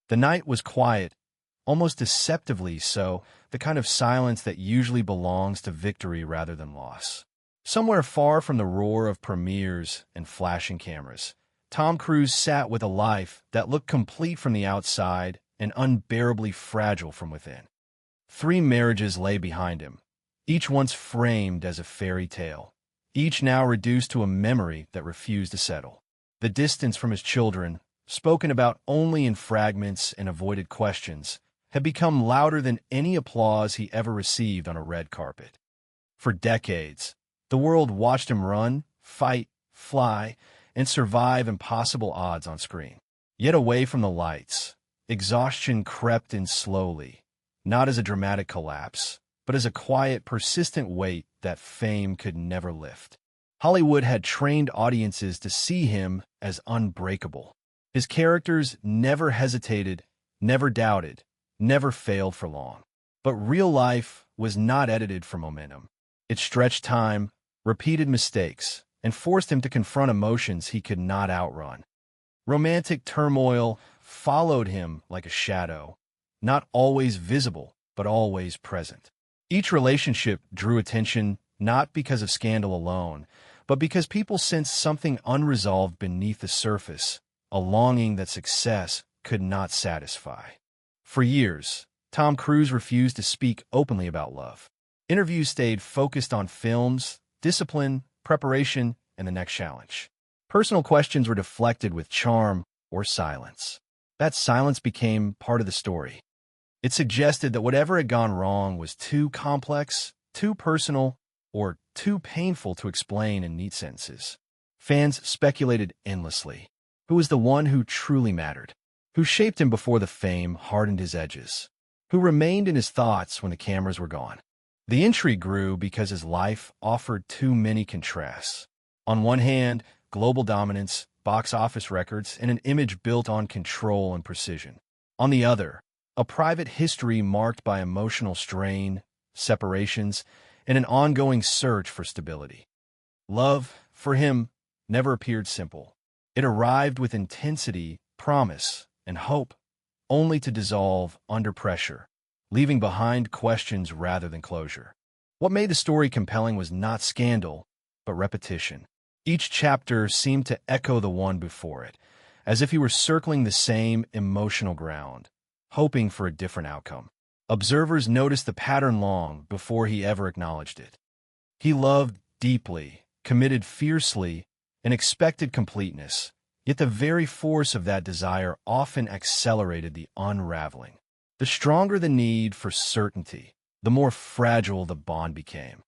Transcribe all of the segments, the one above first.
The night was quiet, almost deceptively so, the kind of silence that usually belongs to victory rather than loss. Somewhere far from the roar of premieres and flashing cameras, Tom Cruise sat with a life that looked complete from the outside and unbearably fragile from within. 3 marriages lay behind him, each once framed as a fairy tale, each now reduced to a memory that refused to settle. The distance from his children, spoken about only in fragments and avoided questions, had become louder than any applause he ever received on a red carpet. For decades, the world watched him run, fight, fly, and survive impossible odds on screen. Yet away from the lights, exhaustion crept in slowly, not as a dramatic collapse, but as a quiet, persistent weight that fame could never lift. Hollywood had trained audiences to see him as unbreakable. His characters never hesitated, never doubted, never failed for long. But real life was not edited for momentum. It stretched time, repeated mistakes, and forced him to confront emotions he could not outrun. Romantic turmoil followed him like a shadow, not always visible, but always present. Each relationship drew attention not because of scandal alone, but because people sensed something unresolved beneath the surface, a longing that success could not satisfy. For years, Tom Cruise refused to speak openly about love. Interviews stayed focused on films, discipline, preparation, and the next challenge. Personal questions were deflected with charm or silence. That silence became part of the story. It suggested that whatever had gone wrong was too complex, too personal, or too painful to explain in neat sentences. Fans speculated endlessly. Who was the one who truly mattered? Who shaped him before the fame hardened his edges? Who remained in his thoughts when the cameras were gone? The intrigue grew because his life offered too many contrasts. On one hand, global dominance, box office records, and an image built on control and precision. On the other, a private history marked by emotional strain, separations, and an ongoing search for stability. Love, for him, never appeared simple. It arrived with intensity, promise, and hope, only to dissolve under pressure, leaving behind questions rather than closure. What made the story compelling was not scandal, but repetition. Each chapter seemed to echo the one before it, as if he were circling the same emotional ground, hoping for a different outcome. Observers noticed the pattern long before he ever acknowledged it. He loved deeply, committed fiercely, and expected completeness, yet the very force of that desire often accelerated the unraveling. The stronger the need for certainty, the more fragile the bond became.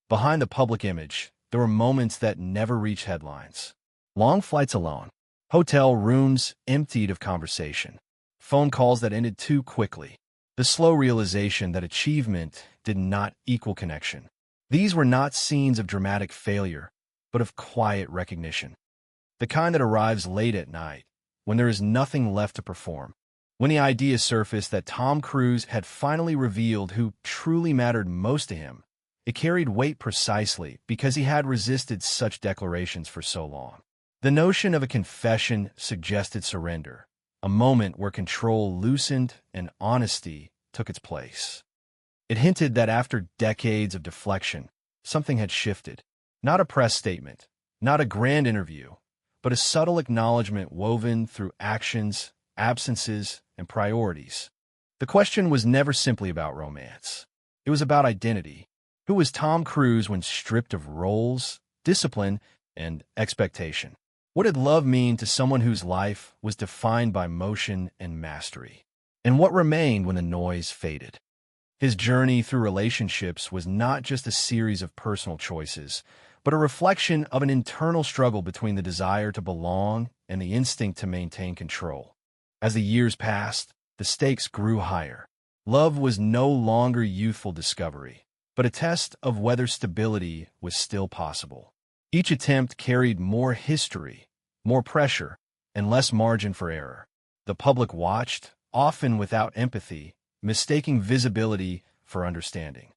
Behind the public image, there were moments that never reached headlines. Long flights alone, hotel rooms emptied of conversation, phone calls that ended too quickly, the slow realization that achievement did not equal connection. These were not scenes of dramatic failure, but of quiet recognition. The kind that arrives late at night, when there is nothing left to perform. When the idea surfaced that Tom Cruise had finally revealed who truly mattered most to him, it carried weight precisely because he had resisted such declarations for so long. The notion of a confession suggested surrender, a moment where control loosened and honesty took its place. It hinted that after decades of deflection, something had shifted. Not a press statement, not a grand interview, but a subtle acknowledgement woven through actions, absences, and priorities. The question was never simply about romance. It was about identity. Who was Tom Cruise when stripped of roles, discipline, and expectation? What did love mean to someone whose life was defined by motion and mastery? And what remained when the noise faded? His journey through relationships was not just a series of personal choices, but a reflection of an internal struggle between the desire to belong and the instinct to maintain control. As the years passed, the stakes grew higher. Love was no longer youthful discovery, but a test of whether stability was still possible. Each attempt carried more history, more pressure, and less margin for error. The public watched, often without empathy, mistaking visibility for understanding.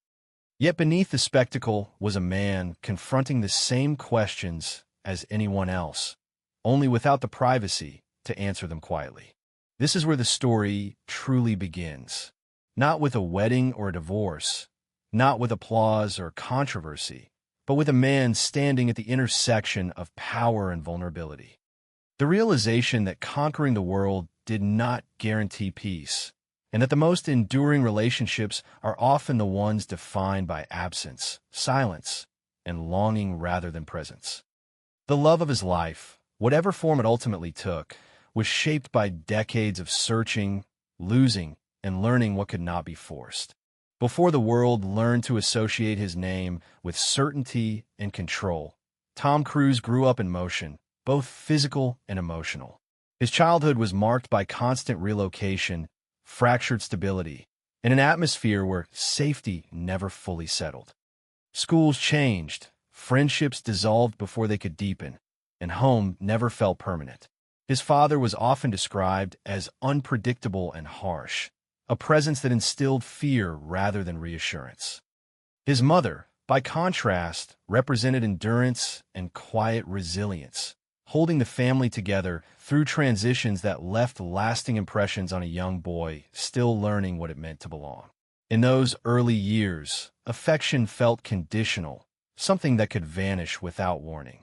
Yet beneath the spectacle was a man confronting the same questions as anyone else, only without the privacy to answer them quietly. This is where the story truly begins. Not with a wedding or a divorce, not with applause or controversy, but with a man standing at the intersection of power and vulnerability. The realization that conquering the world did not guarantee peace, and that the most enduring relationships are often the ones defined by absence, silence, and longing rather than presence. The love of his life, whatever form it ultimately took, was shaped by decades of searching, losing, and learning what could not be forced. Before the world learned to associate his name with certainty and control, Tom Cruise grew up in motion, both physical and emotional. His childhood was marked by constant relocation, fractured stability, and an atmosphere where safety never fully settled. Schools changed, friendships dissolved before they could deepen, and home never felt permanent. His father was often described as unpredictable and harsh, a presence that instilled fear rather than reassurance. His mother, by contrast, represented endurance and quiet resilience, holding the family together through transitions that left lasting impressions on a young boy still learning what it meant to belong. In those early years, affection felt conditional, something that could vanish without warning.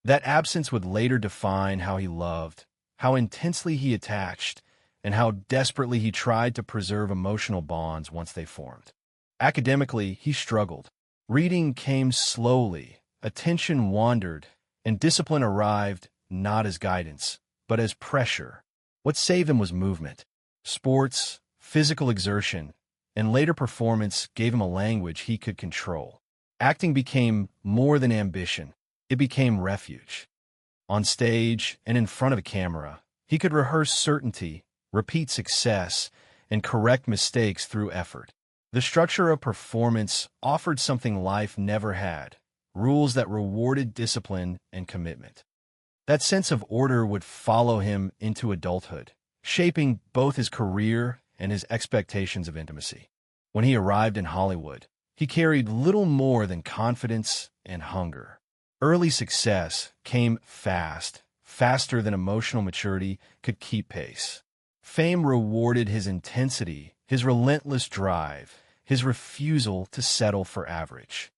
That absence would later define how he loved, how intensely he attached, and how desperately he tried to preserve emotional bonds once they formed. Academically, he struggled. Reading came slowly, attention wandered, and discipline arrived not as guidance, but as pressure. What saved him was movement. Sports, physical exertion, and later performance gave him a language he could control. Acting became more than ambition. It became refuge. On stage and in front of a camera, he could rehearse certainty, repeat success, and correct mistakes through effort. The structure of performance offered something life never had, rules that rewarded discipline and commitment. That sense of order would follow him into adulthood, shaping both his career and his expectations of intimacy. When he arrived in Hollywood, he carried little more than confidence and hunger. Early success came fast, faster than emotional maturity could keep pace. Fame rewarded his intensity, his relentless drive, his refusal to settle for average.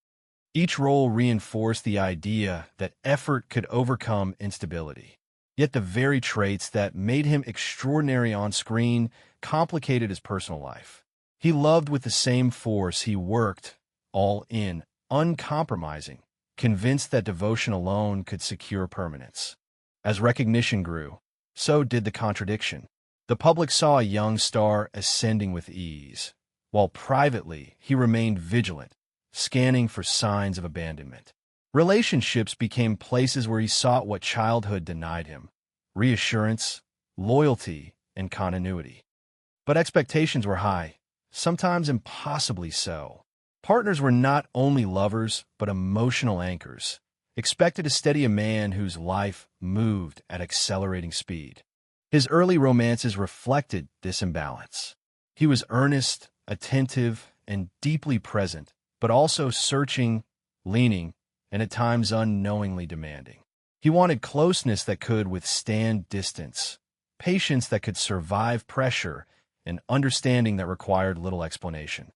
Each role reinforced the idea that effort could overcome instability. Yet the very traits that made him extraordinary on screen complicated his personal life. He loved with the same force he worked, all in, uncompromising, convinced that devotion alone could secure permanence. As recognition grew, so did the contradiction. The public saw a young star ascending with ease, while privately he remained vigilant, scanning for signs of abandonment. Relationships became places where he sought what childhood denied him: reassurance, loyalty, and continuity. But expectations were high, sometimes impossibly so. Partners were not only lovers, but emotional anchors, expected to steady a man whose life moved at accelerating speed. His early romances reflected this imbalance. He was earnest, attentive, and deeply present, but also searching, leaning, and at times unknowingly demanding. He wanted closeness that could withstand distance, patience that could survive pressure, and understanding that required little explanation.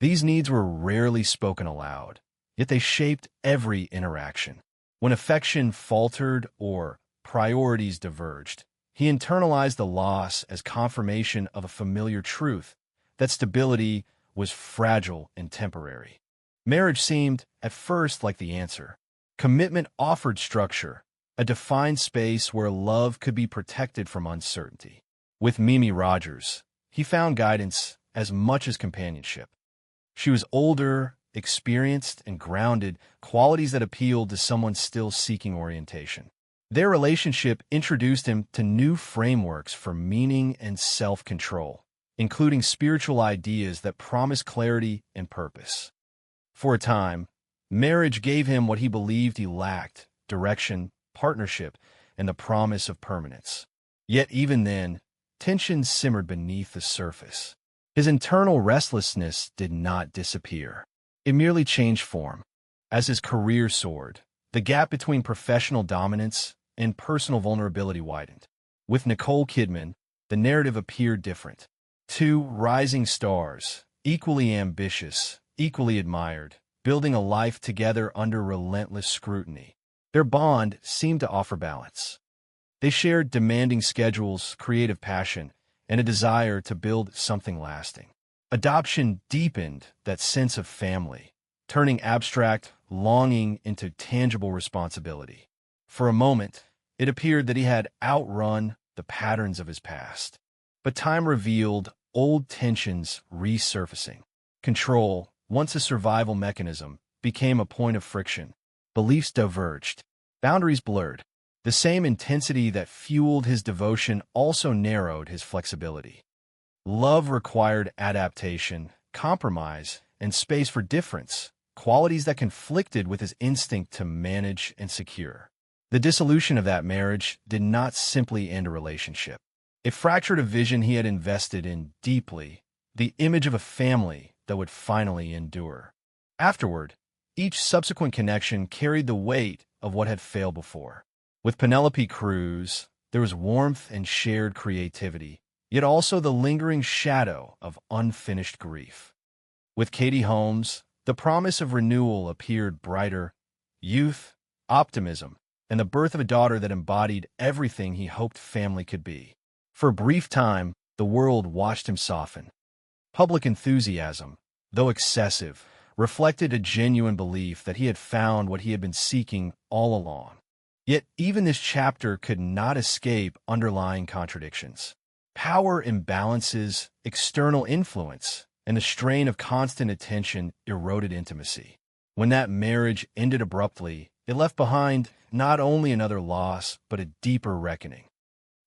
These needs were rarely spoken aloud, yet they shaped every interaction. When affection faltered or priorities diverged, he internalized the loss as confirmation of a familiar truth, that stability was fragile and temporary. Marriage seemed, at first, like the answer. Commitment offered structure, a defined space where love could be protected from uncertainty. With Mimi Rogers, he found guidance as much as companionship. She was older, experienced, and grounded, qualities that appealed to someone still seeking orientation. Their relationship introduced him to new frameworks for meaning and self-control, including spiritual ideas that promise clarity and purpose. For a time, marriage gave him what he believed he lacked: direction, partnership, and the promise of permanence. Yet even then, tension simmered beneath the surface. His internal restlessness did not disappear. It merely changed form. As his career soared, the gap between professional dominance and personal vulnerability widened. With Nicole Kidman, the narrative appeared different. Two rising stars, equally ambitious, equally admired, building a life together under relentless scrutiny. Their bond seemed to offer balance. They shared demanding schedules, creative passion, and a desire to build something lasting. Adoption deepened that sense of family, turning abstract longing into tangible responsibility. For a moment, it appeared that he had outrun the patterns of his past. But time revealed old tensions resurfacing. Control, once a survival mechanism, became a point of friction. Beliefs diverged. Boundaries blurred. The same intensity that fueled his devotion also narrowed his flexibility. Love required adaptation, compromise, and space for difference, qualities that conflicted with his instinct to manage and secure. The dissolution of that marriage did not simply end a relationship. It fractured a vision he had invested in deeply, the image of a family that would finally endure. Afterward, each subsequent connection carried the weight of what had failed before. With Penelope Cruz, there was warmth and shared creativity, yet also the lingering shadow of unfinished grief. With Katie Holmes, the promise of renewal appeared brighter, youth, optimism, and the birth of a daughter that embodied everything he hoped family could be. For a brief time, the world watched him soften. Public enthusiasm, though excessive, reflected a genuine belief that he had found what he had been seeking all along. Yet even this chapter could not escape underlying contradictions. Power imbalances, external influence, and the strain of constant attention eroded intimacy. When that marriage ended abruptly, it left behind not only another loss, but a deeper reckoning.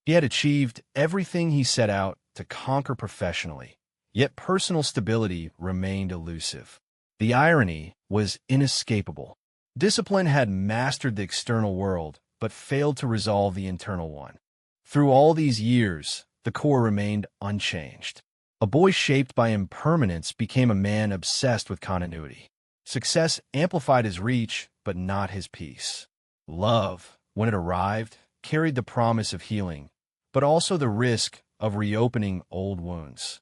He had achieved everything he set out to conquer professionally, yet personal stability remained elusive. The irony was inescapable. Discipline had mastered the external world, but failed to resolve the internal one. Through all these years, the core remained unchanged. A boy shaped by impermanence became a man obsessed with continuity. Success amplified his reach, but not his peace. Love, when it arrived, carried the promise of healing, but also the risk of reopening old wounds.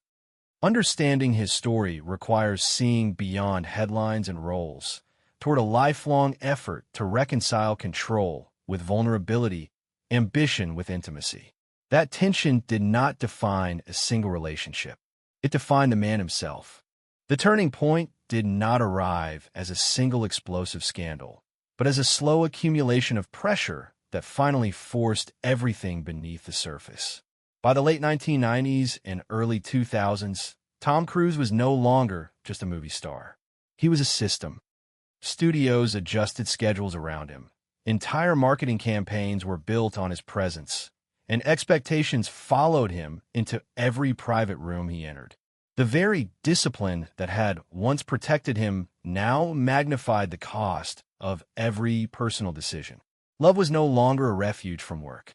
Understanding his story requires seeing beyond headlines and roles, toward a lifelong effort to reconcile control with vulnerability, ambition with intimacy. That tension did not define a single relationship. It defined the man himself. The turning point did not arrive as a single explosive scandal, but as a slow accumulation of pressure that finally forced everything beneath the surface. By the late 1990s and early 2000s, Tom Cruise was no longer just a movie star. He was a system. Studios adjusted schedules around him. Entire marketing campaigns were built on his presence, and expectations followed him into every private room he entered. The very discipline that had once protected him now magnified the cost of every personal decision. Love was no longer a refuge from work.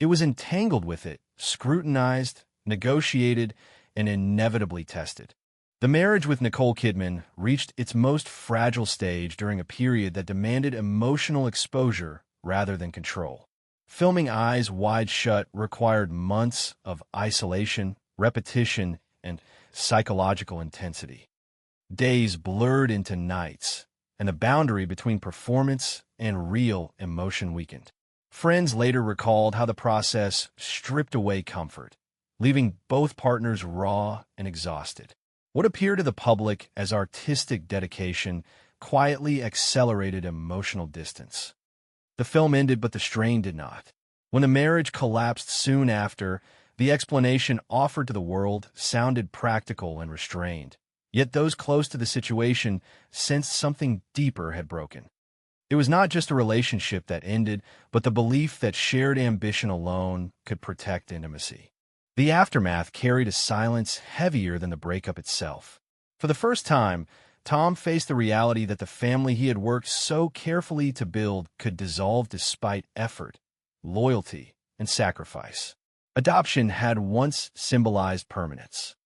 It was entangled with it, scrutinized, negotiated, and inevitably tested. The marriage with Nicole Kidman reached its most fragile stage during a period that demanded emotional exposure rather than control. Filming Eyes Wide Shut required months of isolation, repetition, and psychological intensity. Days blurred into nights, and the boundary between performance and real emotion weakened. Friends later recalled how the process stripped away comfort, leaving both partners raw and exhausted. What appeared to the public as artistic dedication quietly accelerated emotional distance. The film ended, but the strain did not. When the marriage collapsed soon after, the explanation offered to the world sounded practical and restrained. Yet those close to the situation sensed something deeper had broken. It was not just a relationship that ended, but the belief that shared ambition alone could protect intimacy. The aftermath carried a silence heavier than the breakup itself. For the first time, Tom faced the reality that the family he had worked so carefully to build could dissolve despite effort, loyalty, and sacrifice. Adoption had once symbolized permanence.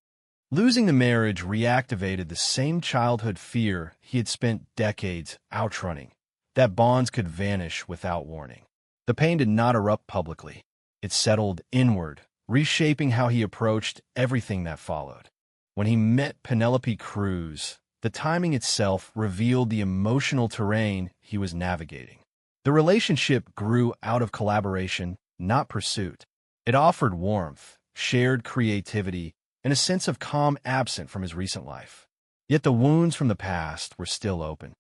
Losing the marriage reactivated the same childhood fear he had spent decades outrunning, that bonds could vanish without warning. The pain did not erupt publicly. It settled inward, reshaping how he approached everything that followed. When he met Penelope Cruz, the timing itself revealed the emotional terrain he was navigating. The relationship grew out of collaboration, not pursuit. It offered warmth, shared creativity, and a sense of calm absent from his recent life. Yet the wounds from the past were still open.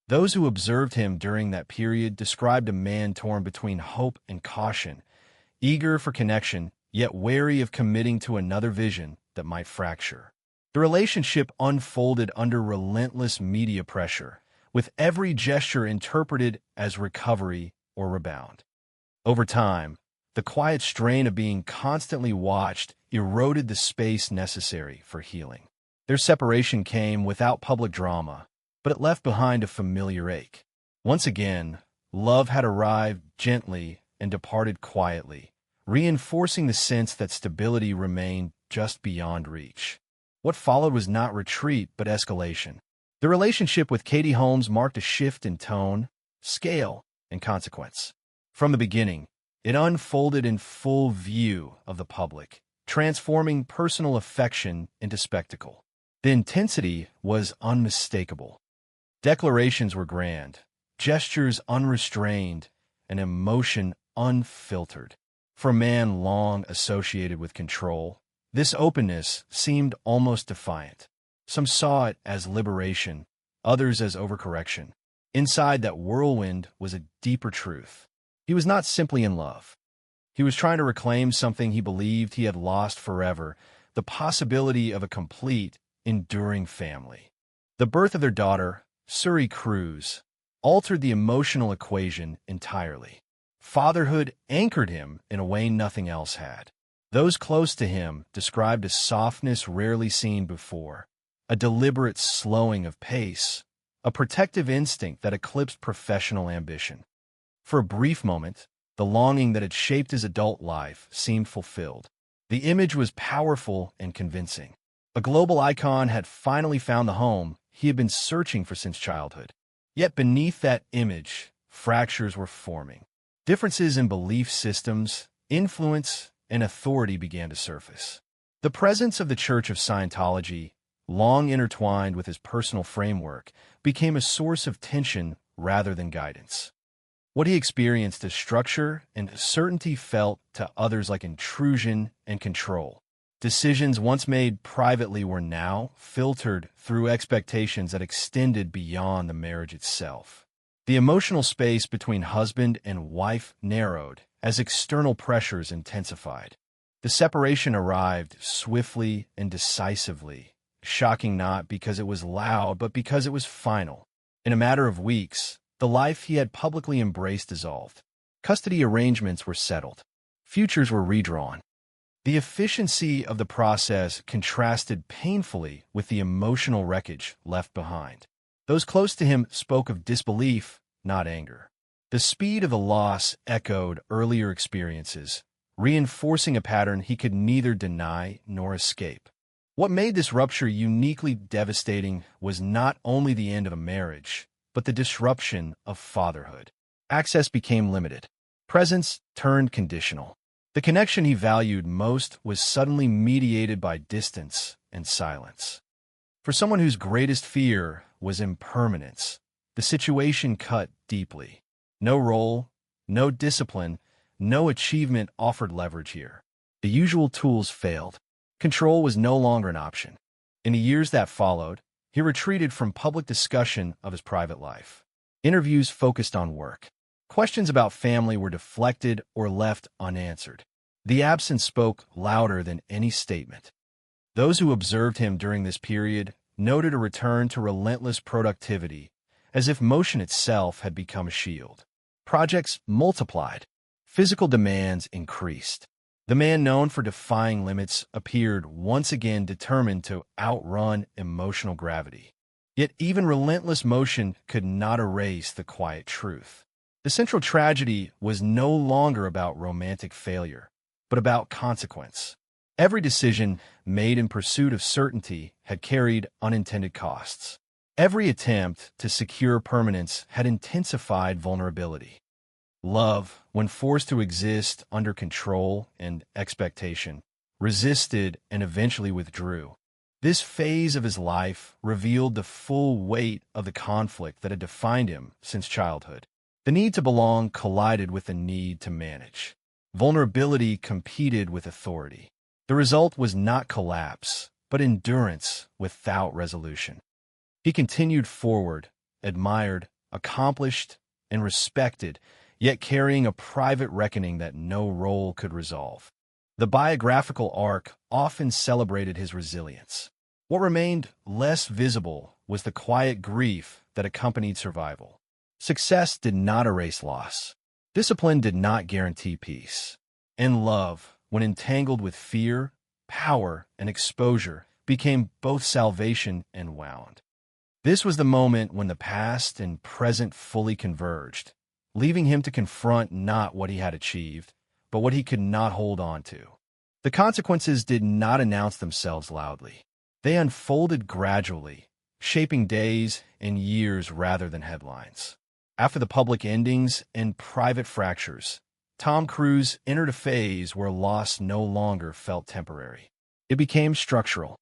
Those who observed him during that period described a man torn between hope and caution, eager for connection, yet wary of committing to another vision that might fracture. The relationship unfolded under relentless media pressure, with every gesture interpreted as recovery or rebound. Over time, the quiet strain of being constantly watched eroded the space necessary for healing. Their separation came without public drama, but it left behind a familiar ache. Once again, love had arrived gently and departed quietly, reinforcing the sense that stability remained just beyond reach. What followed was not retreat, but escalation. The relationship with Katie Holmes marked a shift in tone, scale, and consequence. From the beginning, it unfolded in full view of the public, transforming personal affection into spectacle. The intensity was unmistakable. Declarations were grand, gestures unrestrained, and emotion unfiltered. For a man long associated with control, this openness seemed almost defiant. Some saw it as liberation, others as overcorrection. Inside that whirlwind was a deeper truth. He was not simply in love. He was trying to reclaim something he believed he had lost forever, the possibility of a complete, enduring family. The birth of their daughter, Suri Cruz, altered the emotional equation entirely. Fatherhood anchored him in a way nothing else had. Those close to him described a softness rarely seen before, a deliberate slowing of pace, a protective instinct that eclipsed professional ambition. For a brief moment, the longing that had shaped his adult life seemed fulfilled. The image was powerful and convincing. A global icon had finally found the home he had been searching for since childhood. Yet beneath that image, fractures were forming. Differences in belief systems, influence, and authority began to surface. The presence of the Church of Scientology, long intertwined with his personal framework, became a source of tension rather than guidance. What he experienced as structure and certainty felt to others like intrusion and control. Decisions once made privately were now filtered through expectations that extended beyond the marriage itself. The emotional space between husband and wife narrowed as external pressures intensified. The separation arrived swiftly and decisively, shocking not because it was loud, but because it was final. In a matter of weeks, the life he had publicly embraced dissolved. Custody arrangements were settled. Futures were redrawn. The efficiency of the process contrasted painfully with the emotional wreckage left behind. Those close to him spoke of disbelief, not anger. The speed of the loss echoed earlier experiences, reinforcing a pattern he could neither deny nor escape. What made this rupture uniquely devastating was not only the end of a marriage, but the disruption of fatherhood. Access became limited. Presence turned conditional. The connection he valued most was suddenly mediated by distance and silence. For someone whose greatest fear was impermanence, the situation cut deeply. No role, no discipline, no achievement offered leverage here. The usual tools failed. Control was no longer an option. In the years that followed, he retreated from public discussion of his private life. Interviews focused on work. Questions about family were deflected or left unanswered. The absence spoke louder than any statement. Those who observed him during this period noted a return to relentless productivity, as if motion itself had become a shield. Projects multiplied. Physical demands increased. The man known for defying limits appeared once again determined to outrun emotional gravity. Yet even relentless motion could not erase the quiet truth. The central tragedy was no longer about romantic failure, but about consequence. Every decision made in pursuit of certainty had carried unintended costs. Every attempt to secure permanence had intensified vulnerability. Love, when forced to exist under control and expectation, resisted and eventually withdrew. This phase of his life revealed the full weight of the conflict that had defined him since childhood. The need to belong collided with the need to manage. Vulnerability competed with authority. The result was not collapse, but endurance without resolution. He continued forward, admired, accomplished, and respected, yet carrying a private reckoning that no role could resolve. The biographical arc often celebrated his resilience. What remained less visible was the quiet grief that accompanied survival. Success did not erase loss. Discipline did not guarantee peace. And love, when entangled with fear, power, and exposure, became both salvation and wound. This was the moment when the past and present fully converged, leaving him to confront not what he had achieved, but what he could not hold on to. The consequences did not announce themselves loudly. They unfolded gradually, shaping days and years rather than headlines. After the public endings and private fractures, Tom Cruise entered a phase where loss no longer felt temporary. It became structural.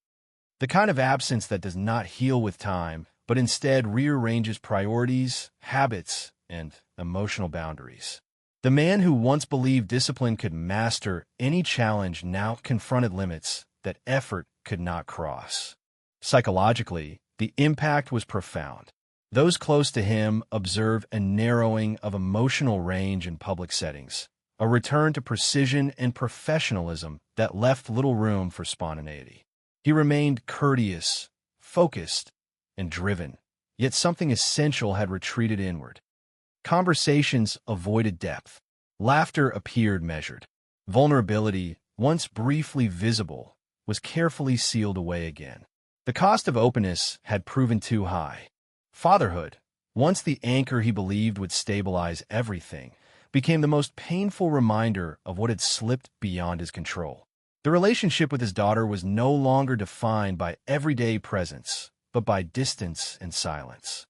The kind of absence that does not heal with time, but instead rearranges priorities, habits, and emotional boundaries. The man who once believed discipline could master any challenge now confronted limits that effort could not cross. Psychologically, the impact was profound. Those close to him observed a narrowing of emotional range in public settings, a return to precision and professionalism that left little room for spontaneity. He remained courteous, focused, and driven, yet something essential had retreated inward. Conversations avoided depth. Laughter appeared measured. Vulnerability, once briefly visible, was carefully sealed away again. The cost of openness had proven too high. Fatherhood, once the anchor he believed would stabilize everything, became the most painful reminder of what had slipped beyond his control. The relationship with his daughter was no longer defined by everyday presence, but by distance and silence.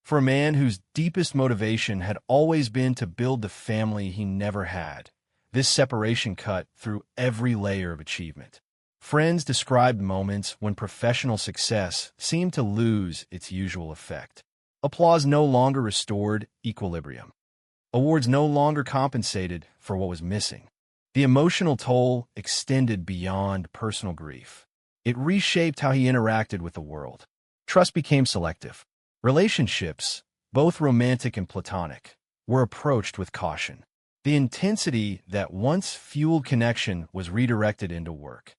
For a man whose deepest motivation had always been to build the family he never had, this separation cut through every layer of achievement. Friends described moments when professional success seemed to lose its usual effect. Applause no longer restored equilibrium. Awards no longer compensated for what was missing. The emotional toll extended beyond personal grief. It reshaped how he interacted with the world. Trust became selective. Relationships, both romantic and platonic, were approached with caution. The intensity that once fueled connection was redirected into work.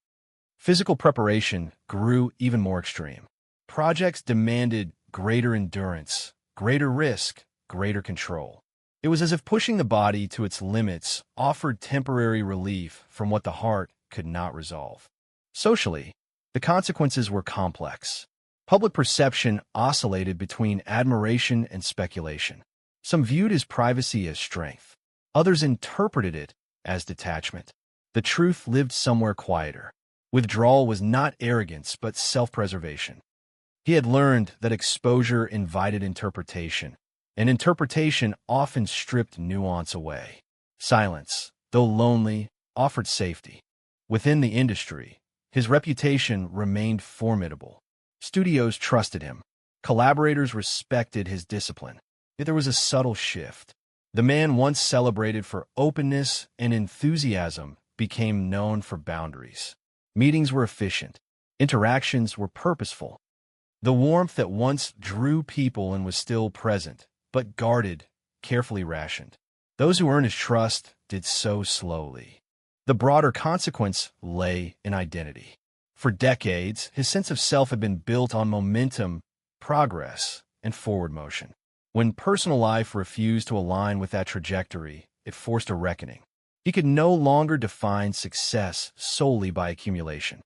Physical preparation grew even more extreme. Projects demanded greater endurance, greater risk, greater control. It was as if pushing the body to its limits offered temporary relief from what the heart could not resolve. Socially, the consequences were complex. Public perception oscillated between admiration and speculation. Some viewed his privacy as strength. Others interpreted it as detachment. The truth lived somewhere quieter. Withdrawal was not arrogance, but self-preservation. He had learned that exposure invited interpretation, and interpretation often stripped nuance away. Silence, though lonely, offered safety. Within the industry, his reputation remained formidable. Studios trusted him. Collaborators respected his discipline. Yet there was a subtle shift. The man once celebrated for openness and enthusiasm became known for boundaries. Meetings were efficient. Interactions were purposeful. The warmth that once drew people and was still present, but guarded, carefully rationed. Those who earned his trust did so slowly. The broader consequence lay in identity. For decades, his sense of self had been built on momentum, progress, and forward motion. When personal life refused to align with that trajectory, it forced a reckoning. He could no longer define success solely by accumulation.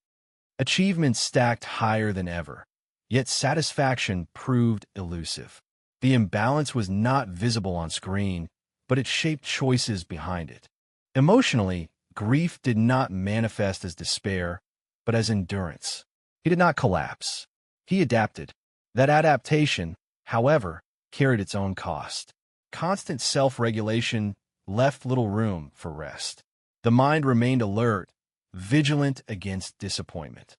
Achievements stacked higher than ever, yet satisfaction proved elusive. The imbalance was not visible on screen, but it shaped choices behind it. Emotionally, grief did not manifest as despair, but as endurance. He did not collapse. He adapted. That adaptation, however, carried its own cost. Constant self-regulation left little room for rest. The mind remained alert, vigilant against disappointment.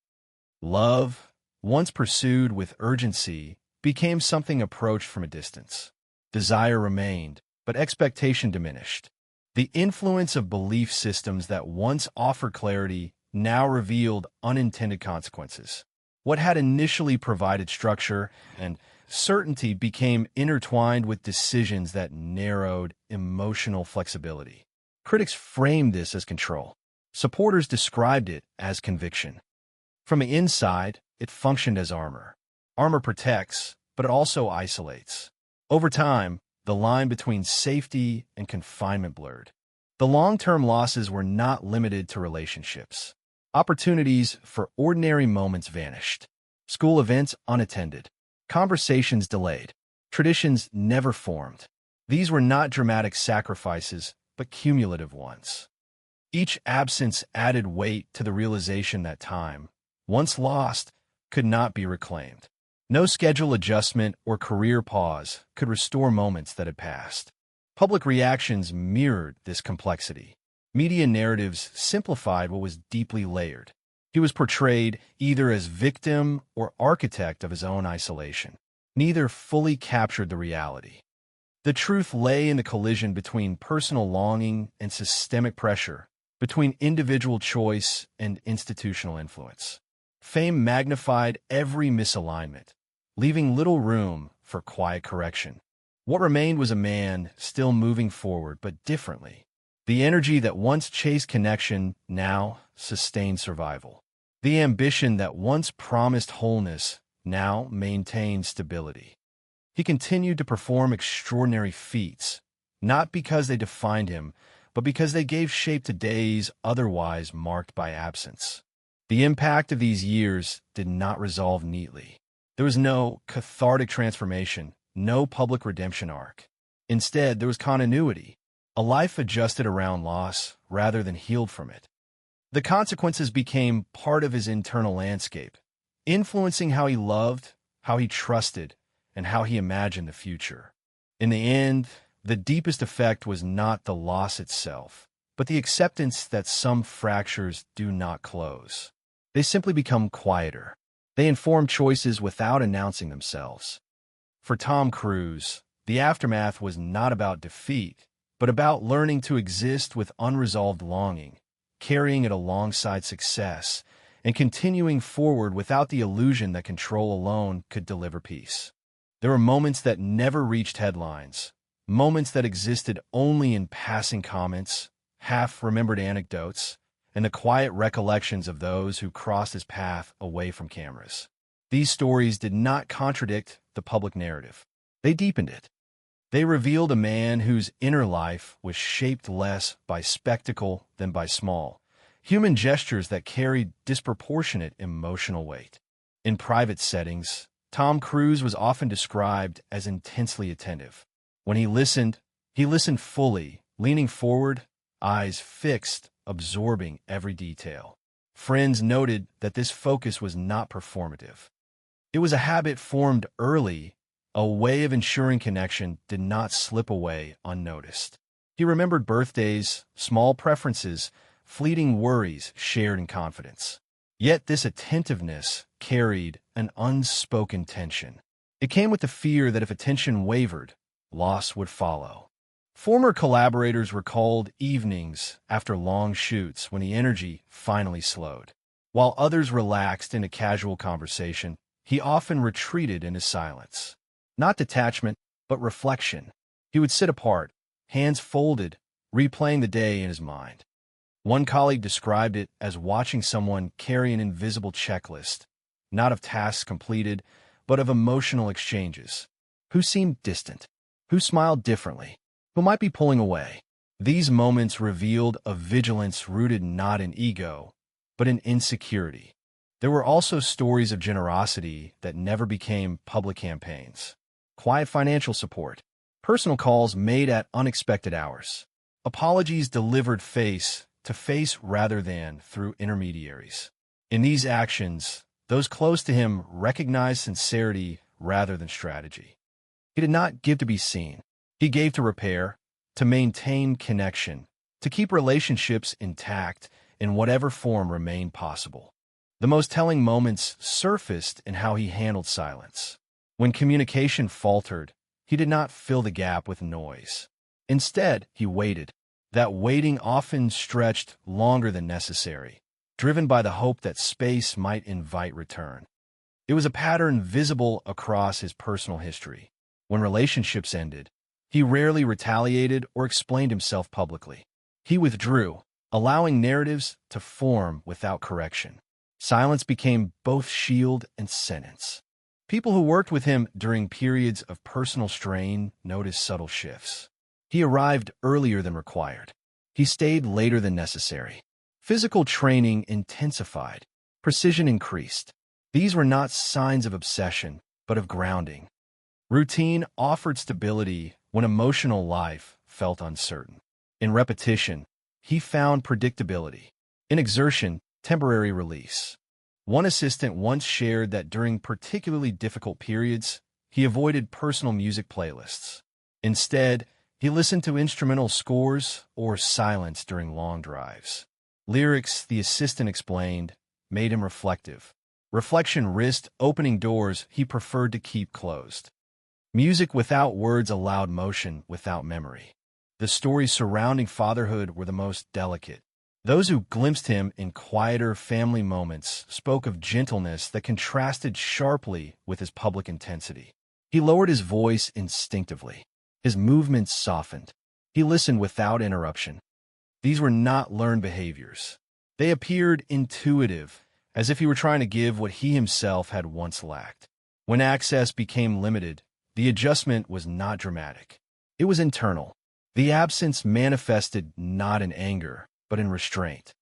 Love, once pursued with urgency, became something approached from a distance. Desire remained, but expectation diminished. The influence of belief systems that once offered clarity now revealed unintended consequences. What had initially provided structure and certainty became intertwined with decisions that narrowed emotional flexibility. Critics framed this as control. Supporters described it as conviction. From the inside, it functioned as armor. Armor protects, but it also isolates. Over time, the line between safety and confinement blurred. The long-term losses were not limited to relationships. Opportunities for ordinary moments vanished. School events unattended. Conversations delayed. Traditions never formed. These were not dramatic sacrifices, but cumulative ones. Each absence added weight to the realization that time, once lost, could not be reclaimed. No schedule adjustment or career pause could restore moments that had passed. Public reactions mirrored this complexity. Media narratives simplified what was deeply layered. He was portrayed either as victim or architect of his own isolation. Neither fully captured the reality. The truth lay in the collision between personal longing and systemic pressure, between individual choice and institutional influence. Fame magnified every misalignment, leaving little room for quiet correction. What remained was a man still moving forward, but differently. The energy that once chased connection now sustained survival. The ambition that once promised wholeness now maintained stability. He continued to perform extraordinary feats, not because they defined him, but because they gave shape to days otherwise marked by absence. The impact of these years did not resolve neatly. There was no cathartic transformation, no public redemption arc. Instead, there was continuity, a life adjusted around loss rather than healed from it. The consequences became part of his internal landscape, influencing how he loved, how he trusted, and how he imagined the future. In the end, the deepest effect was not the loss itself, but the acceptance that some fractures do not close. They simply become quieter. They inform choices without announcing themselves. For Tom Cruise, the aftermath was not about defeat, but about learning to exist with unresolved longing, carrying it alongside success, and continuing forward without the illusion that control alone could deliver peace. There were moments that never reached headlines, moments that existed only in passing comments, half-remembered anecdotes, and the quiet recollections of those who crossed his path away from cameras. These stories did not contradict the public narrative. They deepened it. They revealed a man whose inner life was shaped less by spectacle than by small, human gestures that carried disproportionate emotional weight. In private settings, Tom Cruise was often described as intensely attentive. When he listened fully, leaning forward, eyes fixed, absorbing every detail. Friends noted that this focus was not performative. It was a habit formed early, a way of ensuring connection did not slip away unnoticed. He remembered birthdays, small preferences, fleeting worries shared in confidence. Yet this attentiveness carried an unspoken tension. It came with the fear that if attention wavered, loss would follow. Former collaborators recalled evenings after long shoots when the energy finally slowed. While others relaxed into casual conversation, he often retreated into silence. Not detachment, but reflection. He would sit apart, hands folded, replaying the day in his mind. One colleague described it as watching someone carry an invisible checklist, not of tasks completed, but of emotional exchanges. Who seemed distant? Who smiled differently? Who might be pulling away? These moments revealed a vigilance rooted not in ego, but in insecurity. There were also stories of generosity that never became public campaigns. Quiet financial support, personal calls made at unexpected hours, apologies delivered face to face rather than through intermediaries. In these actions, those close to him recognized sincerity rather than strategy. He did not give to be seen. He gave to repair, to maintain connection, to keep relationships intact in whatever form remained possible. The most telling moments surfaced in how he handled silence. When communication faltered, he did not fill the gap with noise. Instead, he waited. That waiting often stretched longer than necessary, driven by the hope that space might invite return. It was a pattern visible across his personal history. When relationships ended, he rarely retaliated or explained himself publicly. He withdrew, allowing narratives to form without correction. Silence became both shield and sentence. People who worked with him during periods of personal strain noticed subtle shifts. He arrived earlier than required. He stayed later than necessary. Physical training intensified. Precision increased. These were not signs of obsession, but of grounding. Routine offered stability when emotional life felt uncertain. In repetition, he found predictability. In exertion, temporary release. One assistant once shared that during particularly difficult periods, he avoided personal music playlists. Instead, he listened to instrumental scores or silence during long drives. Lyrics, the assistant explained, made him reflective. Reflection risked opening doors he preferred to keep closed. Music without words allowed motion without memory. The stories surrounding fatherhood were the most delicate. Those who glimpsed him in quieter family moments spoke of gentleness that contrasted sharply with his public intensity. He lowered his voice instinctively. His movements softened. He listened without interruption. These were not learned behaviors. They appeared intuitive, as if he were trying to give what he himself had once lacked. When access became limited, the adjustment was not dramatic. It was internal. The absence manifested not in anger, but in restraint.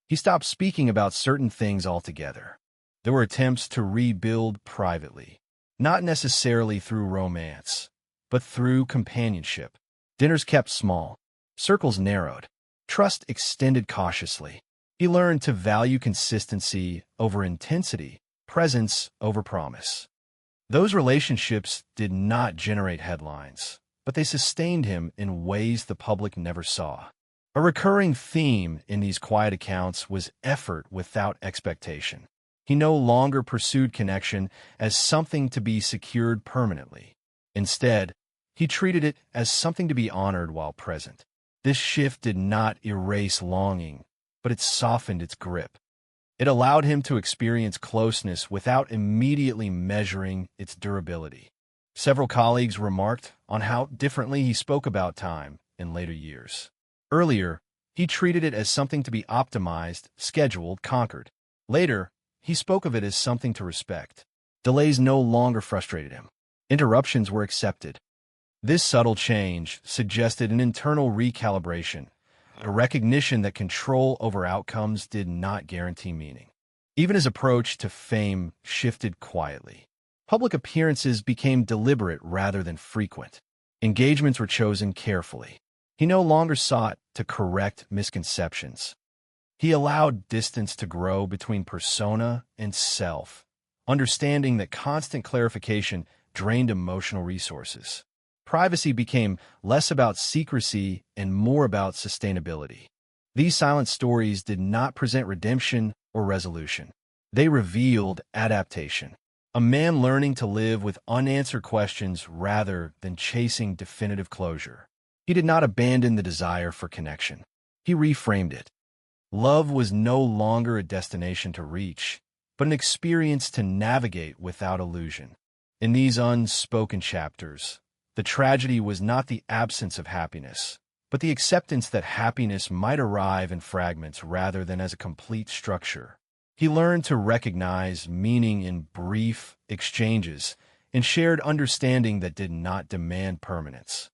He stopped speaking about certain things altogether. There were attempts to rebuild privately, not necessarily through romance, but through companionship. Dinners kept small, circles narrowed, trust extended cautiously. He learned to value consistency over intensity, presence over promise. Those relationships did not generate headlines, but they sustained him in ways the public never saw. A recurring theme in these quiet accounts was effort without expectation. He no longer pursued connection as something to be secured permanently. Instead, he treated it as something to be honored while present. This shift did not erase longing, but it softened its grip. It allowed him to experience closeness without immediately measuring its durability. Several colleagues remarked on how differently he spoke about time in later years. Earlier, he treated it as something to be optimized, scheduled, conquered. Later, he spoke of it as something to respect. Delays no longer frustrated him. Interruptions were accepted. This subtle change suggested an internal recalibration, a recognition that control over outcomes did not guarantee meaning. Even his approach to fame shifted quietly. Public appearances became deliberate rather than frequent. Engagements were chosen carefully. He no longer sought to correct misconceptions. He allowed distance to grow between persona and self, understanding that constant clarification drained emotional resources. Privacy became less about secrecy and more about sustainability. These silent stories did not present redemption or resolution. They revealed adaptation. A man learning to live with unanswered questions rather than chasing definitive closure. He did not abandon the desire for connection. He reframed it. Love was no longer a destination to reach, but an experience to navigate without illusion. In these unspoken chapters, the tragedy was not the absence of happiness, but the acceptance that happiness might arrive in fragments rather than as a complete structure. He learned to recognize meaning in brief exchanges and shared understanding that did not demand permanence.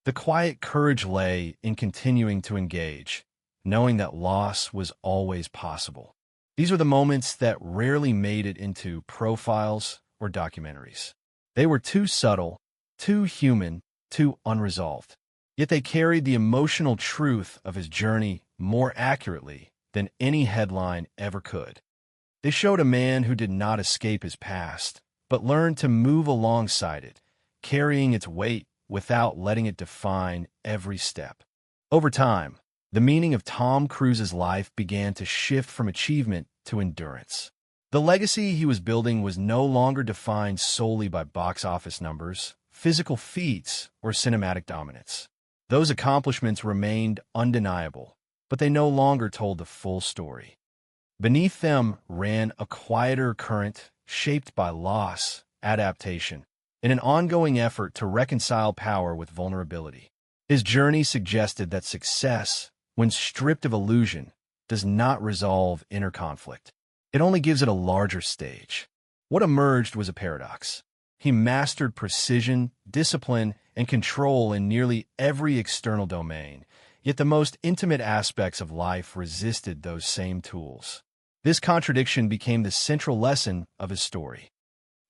The quiet courage lay in continuing to engage, knowing that loss was always possible. These were the moments that rarely made it into profiles or documentaries. They were too subtle, too human, too unresolved. Yet they carried the emotional truth of his journey more accurately than any headline ever could. They showed a man who did not escape his past, but learned to move alongside it, carrying its weight without letting it define every step. Over time, the meaning of Tom Cruise's life began to shift from achievement to endurance. The legacy he was building was no longer defined solely by box office numbers, physical feats, or cinematic dominance. Those accomplishments remained undeniable, but they no longer told the full story. Beneath them ran a quieter current shaped by loss, adaptation, and an ongoing effort to reconcile power with vulnerability. His journey suggested that success, when stripped of illusion, does not resolve inner conflict. It only gives it a larger stage. What emerged was a paradox. He mastered precision, discipline, and control in nearly every external domain, yet the most intimate aspects of life resisted those same tools. This contradiction became the central lesson of his story.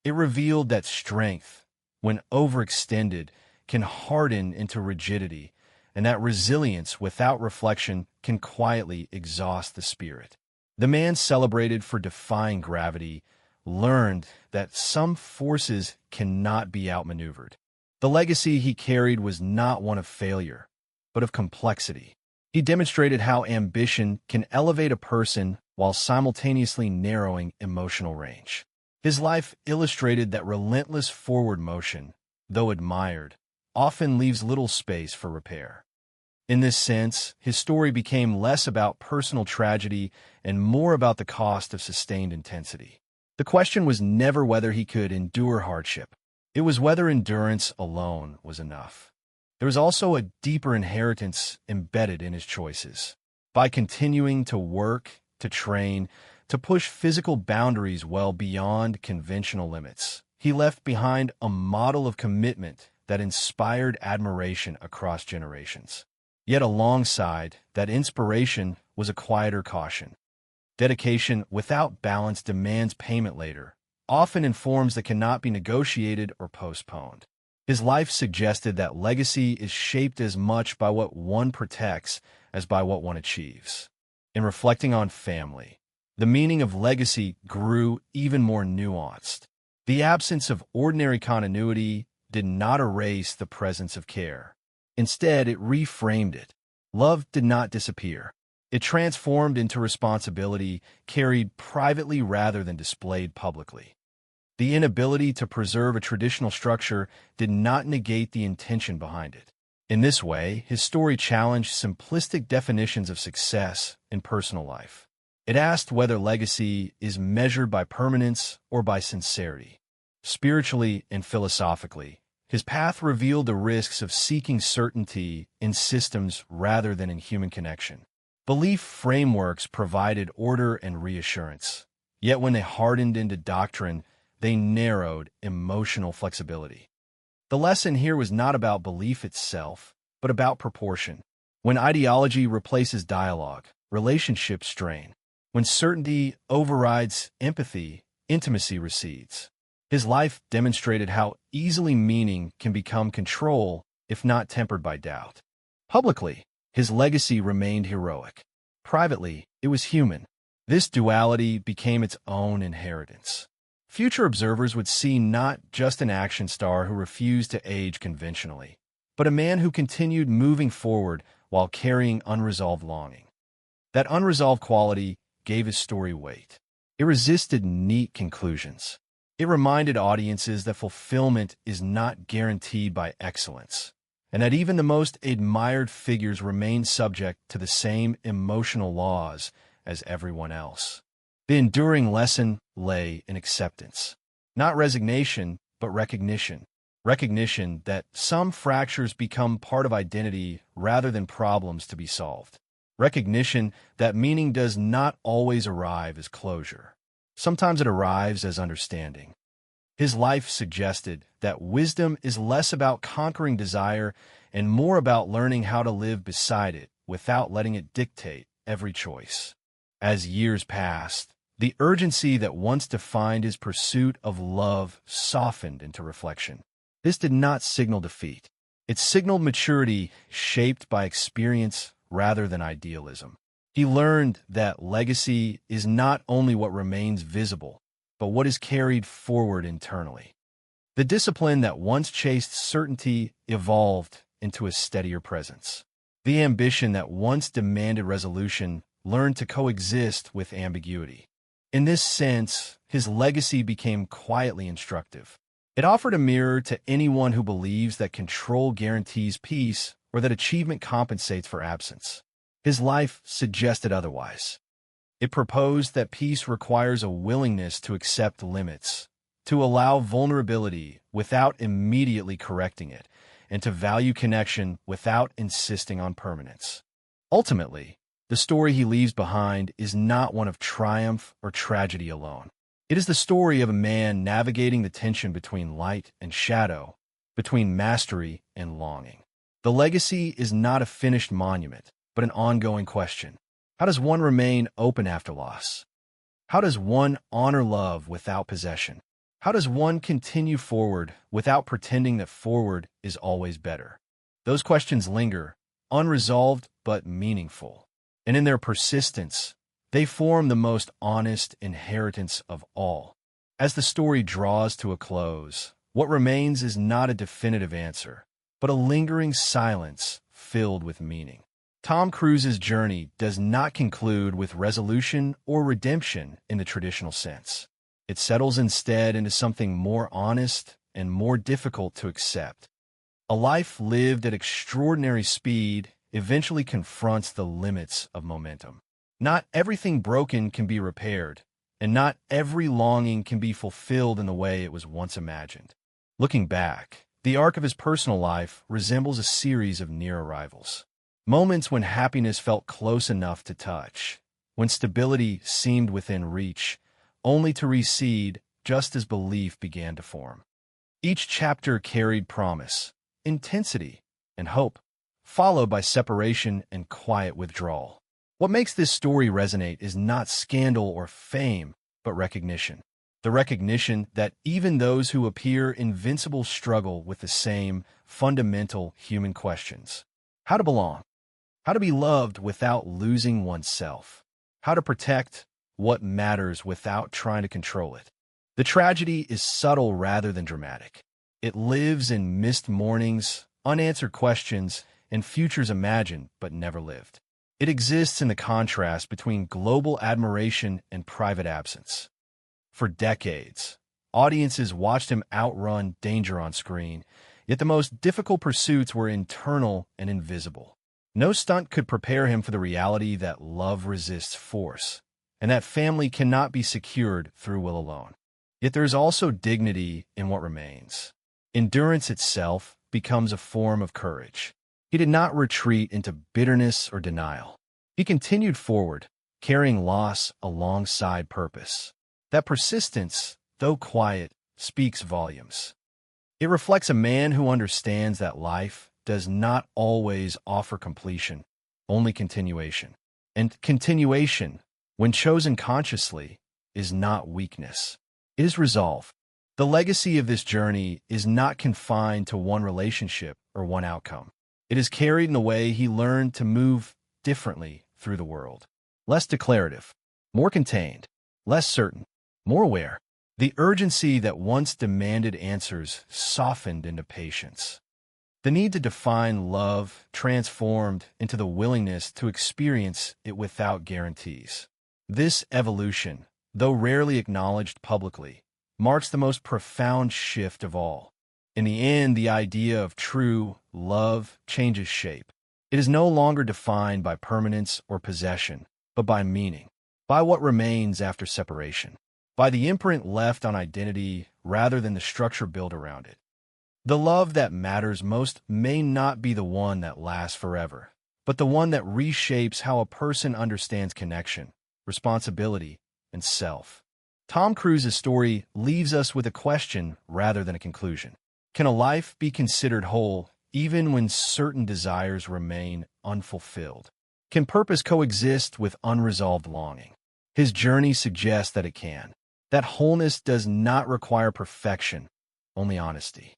It revealed that strength, when overextended, can harden into rigidity, and that resilience without reflection can quietly exhaust the spirit. The man celebrated for defying gravity learned that some forces cannot be outmaneuvered. The legacy he carried was not one of failure, but of complexity. He demonstrated how ambition can elevate a person while simultaneously narrowing emotional range. His life illustrated that relentless forward motion, though admired, often leaves little space for repair. In this sense, his story became less about personal tragedy and more about the cost of sustained intensity. The question was never whether he could endure hardship. It was whether endurance alone was enough. There was also a deeper inheritance embedded in his choices. By continuing to work, to train, to push physical boundaries well beyond conventional limits, he left behind a model of commitment that inspired admiration across generations. Yet alongside that inspiration was a quieter caution. Dedication without balance demands payment later, often in forms that cannot be negotiated or postponed. His life suggested that legacy is shaped as much by what one protects as by what one achieves. In reflecting on family, the meaning of legacy grew even more nuanced. The absence of ordinary continuity did not erase the presence of care. Instead, it reframed it. Love did not disappear. It transformed into responsibility carried privately rather than displayed publicly. The inability to preserve a traditional structure did not negate the intention behind it. In this way, his story challenged simplistic definitions of success in personal life. It asked whether legacy is measured by permanence or by sincerity. Spiritually and philosophically, his path revealed the risks of seeking certainty in systems rather than in human connection. Belief frameworks provided order and reassurance, yet when they hardened into doctrine, they narrowed emotional flexibility. The lesson here was not about belief itself, but about proportion. When ideology replaces dialogue, relationships strain. When certainty overrides empathy, intimacy recedes. His life demonstrated how easily meaning can become control if not tempered by doubt. Publicly, his legacy remained heroic. Privately, it was human. This duality became its own inheritance. Future observers would see not just an action star who refused to age conventionally, but a man who continued moving forward while carrying unresolved longing. That unresolved quality gave his story weight. It resisted neat conclusions. It reminded audiences that fulfillment is not guaranteed by excellence, and that even the most admired figures remain subject to the same emotional laws as everyone else. The enduring lesson lay in acceptance. Not resignation, but recognition. Recognition that some fractures become part of identity rather than problems to be solved. Recognition that meaning does not always arrive as closure. Sometimes it arrives as understanding. His life suggested that wisdom is less about conquering desire and more about learning how to live beside it without letting it dictate every choice. As years passed, the urgency that once defined his pursuit of love softened into reflection. This did not signal defeat. It signaled maturity shaped by experience rather than idealism. He learned that legacy is not only what remains visible, but what is carried forward internally. The discipline that once chased certainty evolved into a steadier presence. The ambition that once demanded resolution learned to coexist with ambiguity. In this sense, his legacy became quietly instructive. It offered a mirror to anyone who believes that control guarantees peace or that achievement compensates for absence. His life suggested otherwise. It proposed that peace requires a willingness to accept limits, to allow vulnerability without immediately correcting it, and to value connection without insisting on permanence. Ultimately, the story he leaves behind is not one of triumph or tragedy alone. It is the story of a man navigating the tension between light and shadow, between mastery and longing. The legacy is not a finished monument, but an ongoing question. How does one remain open after loss? How does one honor love without possession? How does one continue forward without pretending that forward is always better? Those questions linger, unresolved but meaningful. And in their persistence, they form the most honest inheritance of all. As the story draws to a close, what remains is not a definitive answer, but a lingering silence filled with meaning. Tom Cruise's journey does not conclude with resolution or redemption in the traditional sense. It settles instead into something more honest and more difficult to accept. A life lived at extraordinary speed eventually confronts the limits of momentum. Not everything broken can be repaired, and not every longing can be fulfilled in the way it was once imagined. Looking back, the arc of his personal life resembles a series of near arrivals. Moments when happiness felt close enough to touch, when stability seemed within reach, only to recede just as belief began to form. Each chapter carried promise, intensity, and hope, followed by separation and quiet withdrawal. What makes this story resonate is not scandal or fame, but recognition. The recognition that even those who appear invincible struggle with the same fundamental human questions. How to belong. How to be loved without losing oneself. How to protect what matters without trying to control it. The tragedy is subtle rather than dramatic. It lives in missed mornings, unanswered questions, and futures imagined but never lived. It exists in the contrast between global admiration and private absence. For decades, audiences watched him outrun danger on screen, yet the most difficult pursuits were internal and invisible. No stunt could prepare him for the reality that love resists force, and that family cannot be secured through will alone. Yet there is also dignity in what remains. Endurance itself becomes a form of courage. He did not retreat into bitterness or denial. He continued forward, carrying loss alongside purpose. That persistence, though quiet, speaks volumes. It reflects a man who understands that life does not always offer completion, only continuation. And continuation, when chosen consciously, is not weakness. It is resolve. The legacy of this journey is not confined to one relationship or one outcome. It is carried in the way he learned to move differently through the world. Less declarative, more contained, less certain, more aware. The urgency that once demanded answers softened into patience. The need to define love transformed into the willingness to experience it without guarantees. This evolution, though rarely acknowledged publicly, marks the most profound shift of all. In the end, the idea of true love changes shape. It is no longer defined by permanence or possession, but by meaning, by what remains after separation, by the imprint left on identity rather than the structure built around it. The love that matters most may not be the one that lasts forever, but the one that reshapes how a person understands connection, responsibility, and self. Tom Cruise's story leaves us with a question rather than a conclusion. Can a life be considered whole even when certain desires remain unfulfilled? Can purpose coexist with unresolved longing? His journey suggests that it can. That wholeness does not require perfection, only honesty.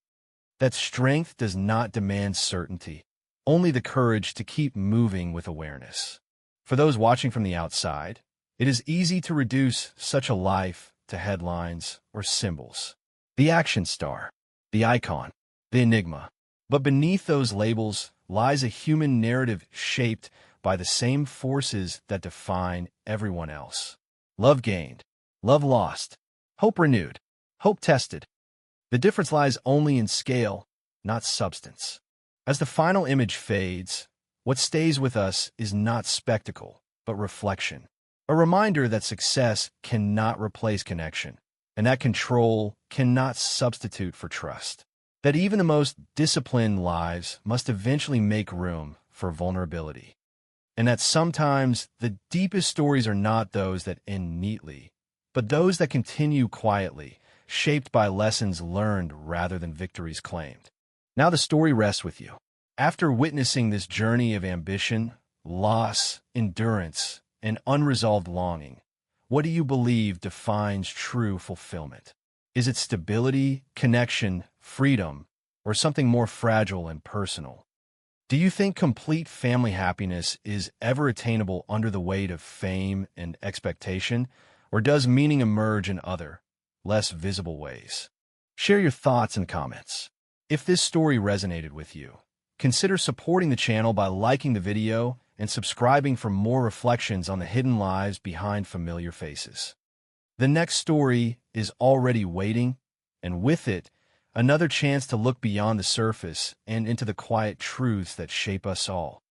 That strength does not demand certainty, only the courage to keep moving with awareness. For those watching from the outside, it is easy to reduce such a life to headlines or symbols. The action star, the icon, the enigma. But beneath those labels lies a human narrative shaped by the same forces that define everyone else. Love gained, love lost, hope renewed, hope tested. The difference lies only in scale, not substance. As the final image fades, what stays with us is not spectacle, but reflection. A reminder that success cannot replace connection, and that control cannot substitute for trust. That even the most disciplined lives must eventually make room for vulnerability. And that sometimes the deepest stories are not those that end neatly, but those that continue quietly, shaped by lessons learned rather than victories claimed. Now the story rests with you. After witnessing this journey of ambition, loss, endurance, and unresolved longing, what do you believe defines true fulfillment? Is it stability, connection, freedom, or something more fragile and personal? Do you think complete family happiness is ever attainable under the weight of fame and expectation, or does meaning emerge in other, less visible ways? Share your thoughts and comments. If this story resonated with you, consider supporting the channel by liking the video and subscribing for more reflections on the hidden lives behind familiar faces. The next story is already waiting, and with it, another chance to look beyond the surface and into the quiet truths that shape us all.